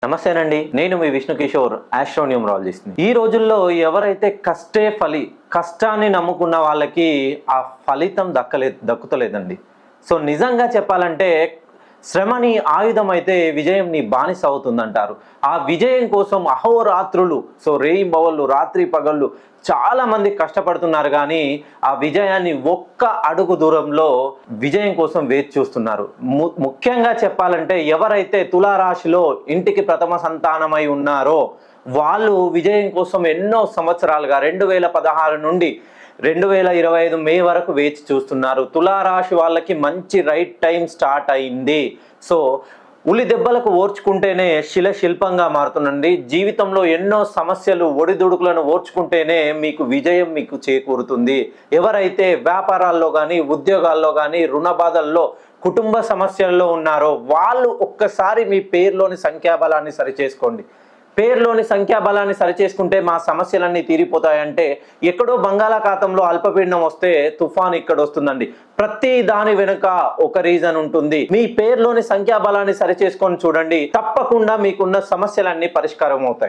నమస్తేనండి, నేను మీ విష్ణు కిషోర్, ఆస్ట్రోన్యూమరాలజిస్ట్. ఈ రోజుల్లో ఎవరైతే కష్టే ఫలి, కష్టాన్ని నమ్ముకున్న వాళ్ళకి ఆ ఫలితం దక్కుతలేదండి. సో నిజంగా చెప్పాలంటే శ్రమని ఆయుధం అయితే విజయం నీ బానిస అవుతుందంటారు. ఆ విజయం కోసం అహోరాత్రులు, సో రేయింబవళ్ళు, రాత్రి పగళ్ళు చాలా మంది కష్టపడుతున్నారు, కానీ ఆ విజయాన్ని ఒక్క అడుగు దూరంలో విజయం కోసం వేచి చూస్తున్నారు. ముఖ్యంగా చెప్పాలంటే ఎవరైతే తులారాశిలో ఇంటికి ప్రథమ సంతానమై ఉన్నారో వాళ్ళు విజయం కోసం ఎన్నో సంవత్సరాలుగా 2016 నుండి 2025 మే వరకు వేచి చూస్తున్నారు. తులారాశి వాళ్ళకి మంచి రైట్ టైం స్టార్ట్ అయింది. సో ఉలి దెబ్బలకు ఓర్చుకుంటేనే శిల్పంగా మారుతుందండి. జీవితంలో ఎన్నో సమస్యలు, ఒడిదుడుకులను ఓర్చుకుంటేనే మీకు విజయం మీకు చేకూరుతుంది. ఎవరైతే వ్యాపారాల్లో కానీ, ఉద్యోగాల్లో కానీ, రుణ బాధల్లో, కుటుంబ సమస్యల్లో ఉన్నారో వాళ్ళు ఒక్కసారి మీ పేరులోని సంఖ్యాబలాన్ని సరిచేసుకోండి. పేరులోని సంఖ్యాబలాన్ని సరిచేసుకుంటే మా సమస్యలన్నీ తీరిపోతాయంటే ఎక్కడో బంగాళాఖాతంలో అల్పపీడనం వస్తే తుఫాన్ ఇక్కడ వస్తుందండి. ప్రతి దాని వెనుక ఒక రీజన్ ఉంటుంది. మీ పేరులోని సంఖ్యాబలాన్ని సరిచేసుకొని చూడండి, తప్పకుండా మీకున్న సమస్యలన్నీ పరిష్కారం అవుతాయి.